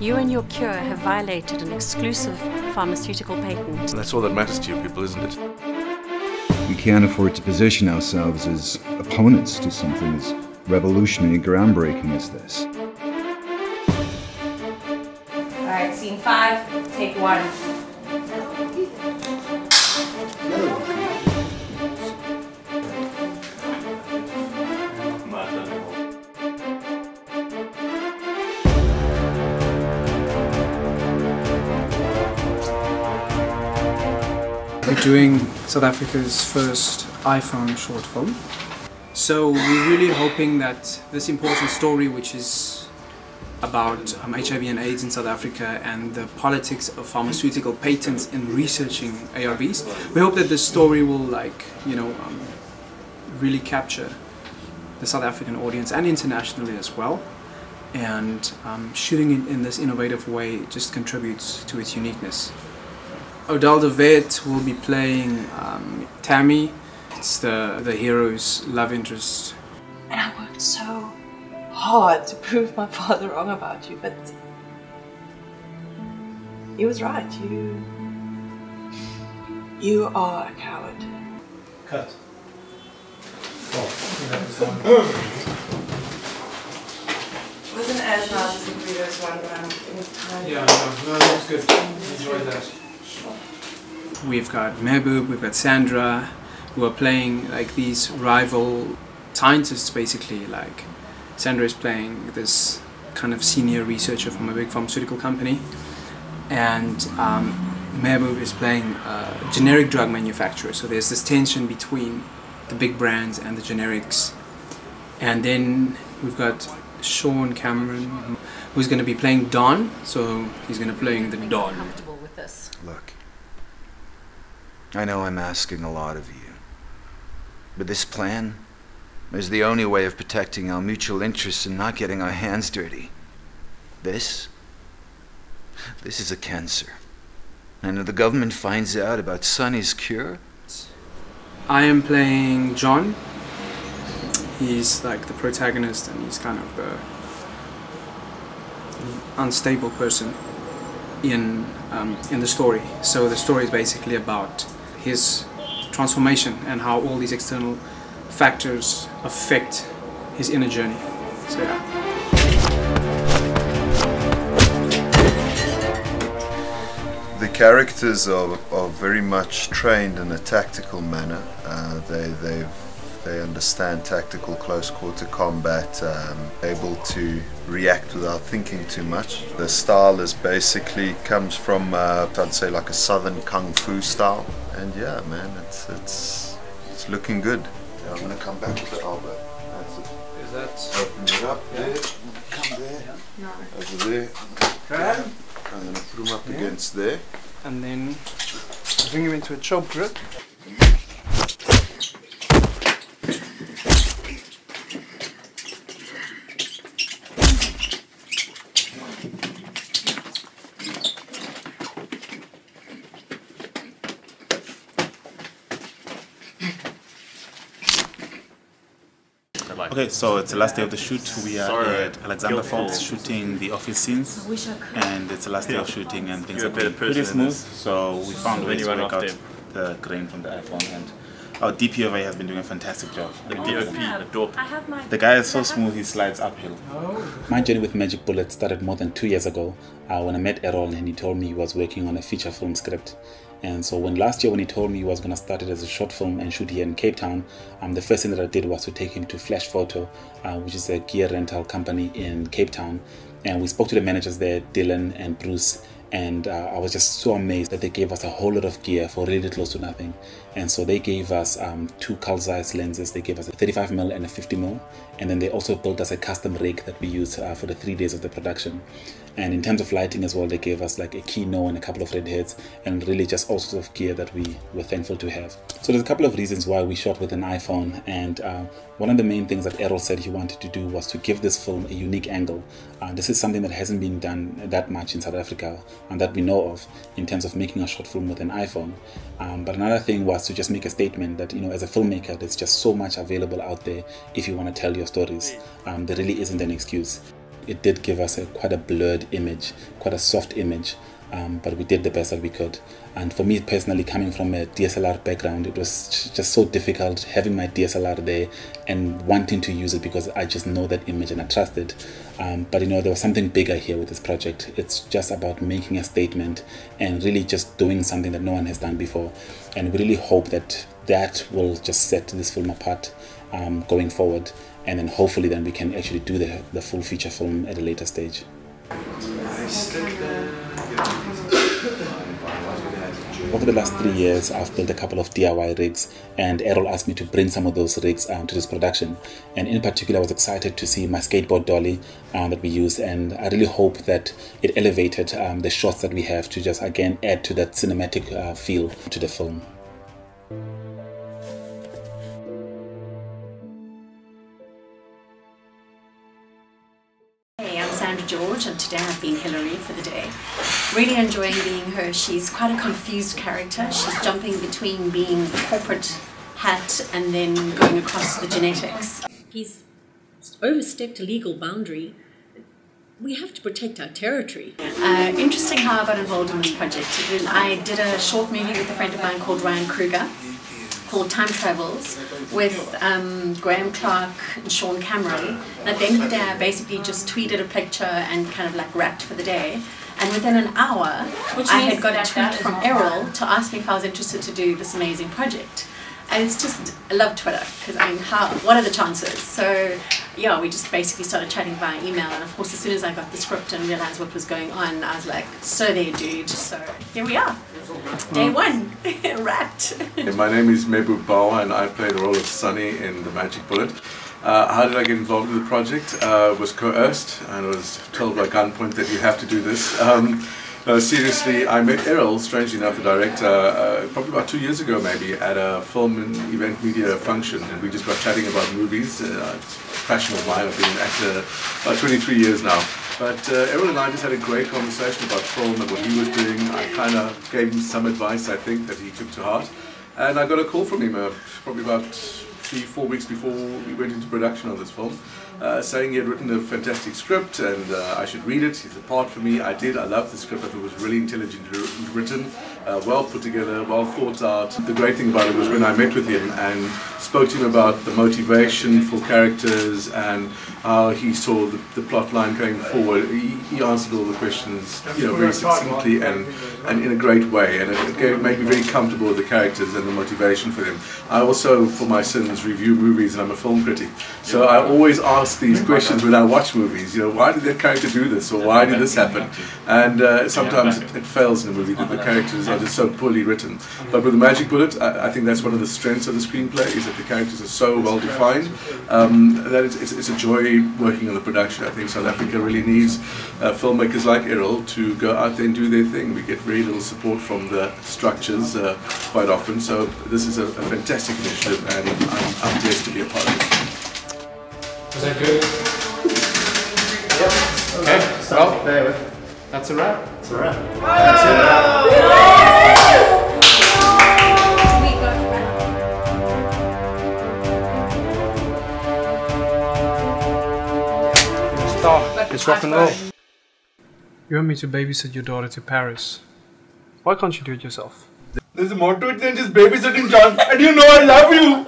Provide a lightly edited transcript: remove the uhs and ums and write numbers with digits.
You and your cure have violated an exclusive pharmaceutical patent. And that's all that matters to you people, isn't it? We can't afford to position ourselves as opponents to something as revolutionary and groundbreaking as this. Alright, scene 5, take 1. We're doing South Africa's first iPhone short film. So we're really hoping that this important story, which is about HIV and AIDS in South Africa and the politics of pharmaceutical patents in researching ARVs, we hope that this story will really capture the South African audience and internationally as well. And shooting it in this innovative way just contributes to its uniqueness. Odell de Wet will be playing Tammy. It's the hero's love interest. And I worked so hard to prove my father wrong about you, but he was right. You are a coward. Cut. Wasn't as nice as the previous one, but it was time. Yeah, no, that was good. Enjoyed that. We've got Mehboob, we've got Sandra, who are playing like these rival scientists basically. Like Sandra is playing this kind of senior researcher from a big pharmaceutical company, and Mehboob is playing a generic drug manufacturer. So there's this tension between the big brands and the generics. And then we've got Sean Cameron, who's going to be playing Don. So he's going to be playing the Don. Look, I know I'm asking a lot of you, but this plan is the only way of protecting our mutual interests and not getting our hands dirty. This is a cancer. And if the government finds out about Sonny's cure... I am playing John. He's like the protagonist, and he's kind of the unstable person in the story. So the story is basically about his transformation and how all these external factors affect his inner journey. So yeah. The characters are very much trained in a tactical manner. They understand tactical close quarter combat, able to react without thinking too much. The style is basically comes from I'd say like a southern kung fu style, and yeah, man, it's looking good. Yeah, I'm gonna come back with the elbow. That's it. Is that open it up there? Come there. No. Over there. okay? I'm gonna put them up against there. And then bring him into a chop grip. Okay, so it's the last day of the shoot. We are at Alexander Falls shooting the office scenes, and it's the last day of shooting, and things are going pretty smooth. So we found ways to work out the grain from the iPhone, and our DPOV has been doing a fantastic job. The guy is so smooth, he slides uphill. My journey with Magic Bullet started more than 2 years ago when I met Errol, and he told me he was working on a feature film script. And so last year when he told me he was going to start it as a short film and shoot here in Cape Town, the first thing that I did was to take him to Flash Photo, which is a gear rental company in Cape Town. And we spoke to the managers there, Dylan and Bruce, and I was just so amazed that they gave us a whole lot of gear for really close to nothing. And so they gave us 2 Carl Zeiss lenses. They gave us a 35mm and a 50mm, and then they also built us a custom rig that we used for the 3 days of the production. And in terms of lighting as well, they gave us like a Kino and a couple of red heads, and really just all sorts of gear that we were thankful to have. So there's a couple of reasons why we shot with an iPhone, and one of the main things that Errol said he wanted to do was to give this film a unique angle. This is something that hasn't been done that much in South Africa, and that we know of, in terms of making a short film with an iPhone. But another thing was to just make a statement that, you know, as a filmmaker, there's just so much available out there if you want to tell your stories. There really isn't an excuse. It did give us quite a blurred image, quite a soft image, but we did the best that we could. And for me personally, coming from a DSLR background, it was just so difficult having my DSLR there and wanting to use it because I just know that image and I trust it. But you know, there was something bigger here with this project. It's just about making a statement and really just doing something that no one has done before. And we really hope that that will just set this film apart going forward. And then hopefully then we can actually do the full feature film at a later stage. Over the last 3 years, I've built a couple of DIY rigs, and Errol asked me to bring some of those rigs to this production. And in particular, I was excited to see my skateboard dolly that we used, and I really hope that it elevated the shots that we have to just again add to that cinematic feel to the film. George, and today I've been Hillary for the day. Really enjoying being her. She's quite a confused character. She's jumping between being corporate hat and then going across the genetics. He's overstepped a legal boundary. We have to protect our territory. Interesting how I got involved in this project. I did a short movie with a friend of mine called Ryan Kruger, called Time Travels, with Graham Clark and Sean Cameron. And at the end of the day, I basically just tweeted a picture and kind of like rapped for the day. And within an hour, I had got a tweet from Errol to ask me if I was interested to do this amazing project. And it's just, I love Twitter, because I mean, what are the chances? So yeah, we just basically started chatting via email, and of course as soon as I got the script and realised what was going on, I was like, so there dude, so here we are. Day one, wrapped. My name is Mehboob Bawa and I play the role of Sunny in The Magic Bullet. How did I get involved with the project? Was coerced and was told by gunpoint that you have to do this. No, seriously, I met Errol, strangely enough, the director, probably about 2 years ago maybe, at a film and event media function, and we just got chatting about movies. It's a passion of mine. I've been an actor about 23 years now. But Errol and I just had a great conversation about film and what he was doing. I kind of gave him some advice, I think, that he took to heart. And I got a call from him probably about 3-4 weeks before we went into production of this film, saying he had written a fantastic script and I should read it. He's a part for me. I did. I loved the script. I thought it was really intelligently written, well put together, well thought out. The great thing about it was when I met with him and spoke to him about the motivation for characters and how he saw the plot line going forward. He answered all the questions, you know, very succinctly and in a great way, and it made me very comfortable with the characters and the motivation for them. I also, for my sins, review movies, and I'm a film critic, so I always ask these questions when I watch movies. You know, why did that character do this, or why did this happen? And sometimes it fails in a movie that the characters are just so poorly written. But with The Magic Bullet, I think that's one of the strengths of the screenplay, is that the characters are so well defined that it's a joy working on the production. I think South Africa really needs filmmakers like Errol to go out there and do their thing. We get very little support from the structures quite often, so this is a fantastic initiative, and I'm blessed to be a part of it. Was that good? Yep. Okay, well, that's a wrap. That's a wrap. That's a wrap. It's rock and roll. You want me to babysit your daughter to Paris. Why can't you do it yourself? There's more to it than just babysitting, John. And you know I love you.